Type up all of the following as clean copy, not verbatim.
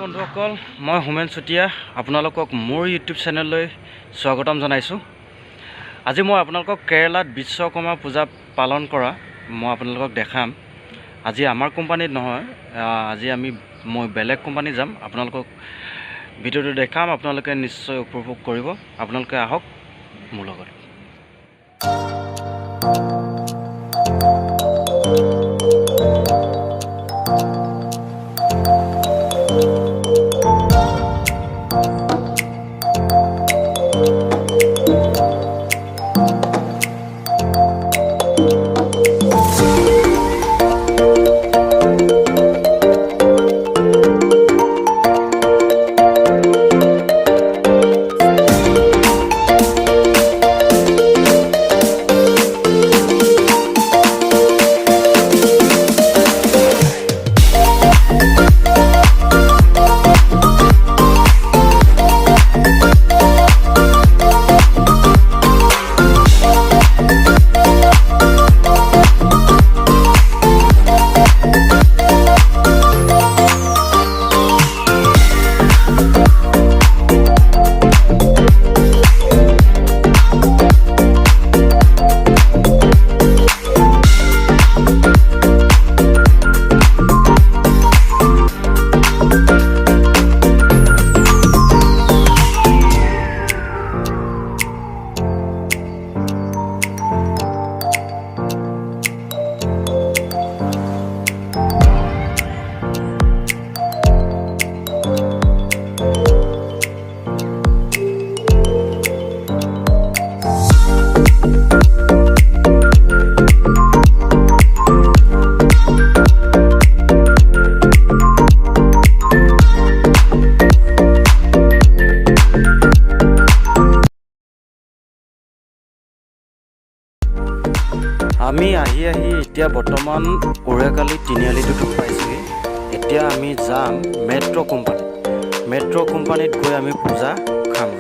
বন্ধুসকল, মই হোমেন চুতীয়া আপোনালোকক মোৰ ইউটিউব চেনেললৈ স্বাগতম জনাইছোঁ। আজি মই আপোনালোকক কেৰালাত বিশ্বকৰ্মা পূজা পালন কৰা মই আপোনালোকক দেখাম। আজি আমাৰ কোম্পানীত নহয়, আজি মই বেলেগ কোম্পানী যাম। আপোনালোকক ভিডিঅ'টো দেখাম, আপোনালোকে নিশ্চয় উপভোগ কৰিব। আপোনালোকে আহক মোৰ লগত। আমি আহি এতিয়া বৰ্তমান উৰেকালি তিনিআলিটোত পাইছোঁহি। এতিয়া আমি যাম মেট্ৰ' কোম্পানীত গৈ আমি পূজা খাম।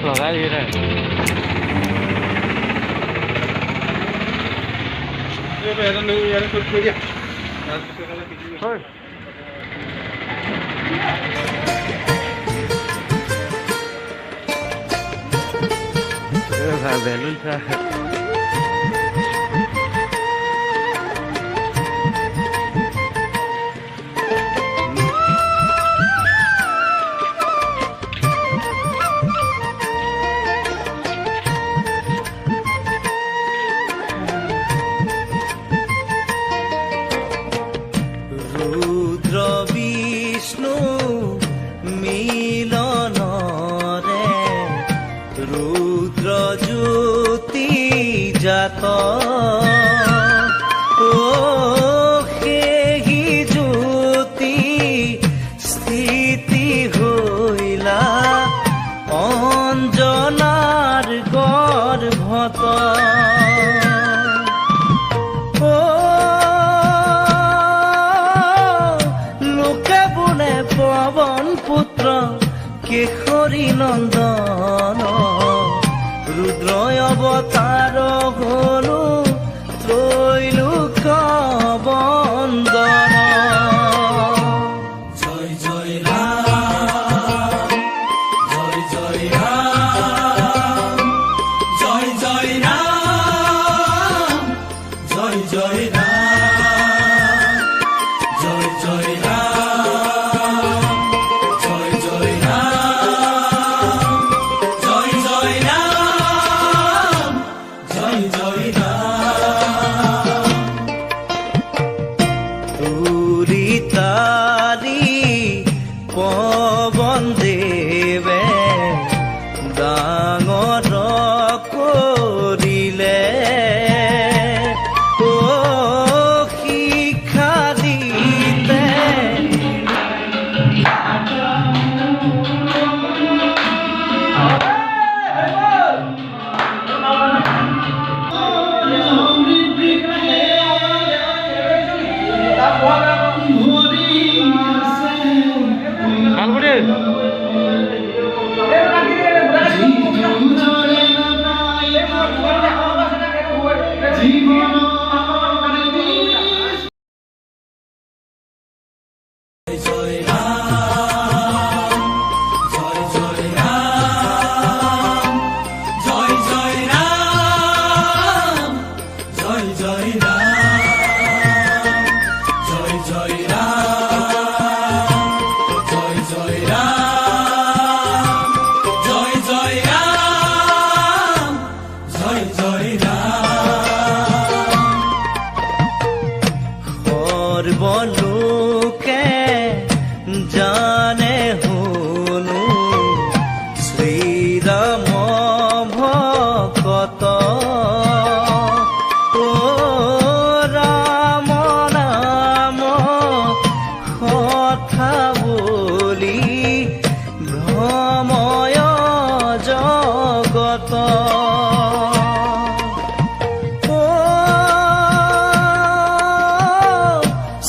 লগাই দিয়ে বেলুন जात सेहि ज्योति स्थिति हईला अंजनार गर्भत लोके बुने पवन पुत्र केशरी नंदन रुद्र अवतार हलु त्रैलोक बंदन। जय जय राम जय जय राम जय জয় রাম জয় জয় রাম জয় জয় রাম জয় জয় রাম জয় জয় রাম জয় জয় রাম তুরি তারি পবন দেৱে ডাঙৰ কৰিলে ও শিক্ষা দিতে জয় রাম জয় জয় রাম জয় জয় রাম জয় জয় রাম জয় জয় রাম জয় জয় রাম জয় জয় রাম জয় জয় রাম সৰ্বলোকে জানে শুনো শ্ৰীৰাম ভকত ও ৰাম নাম কথা বুলি ভ্ৰময় জগত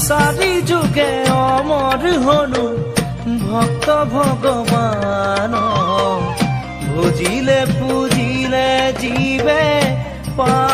চাৰি যুগে অমৰ হনো ভক্ত ভগৱান ভজিলে পুজিলে জীৱে পা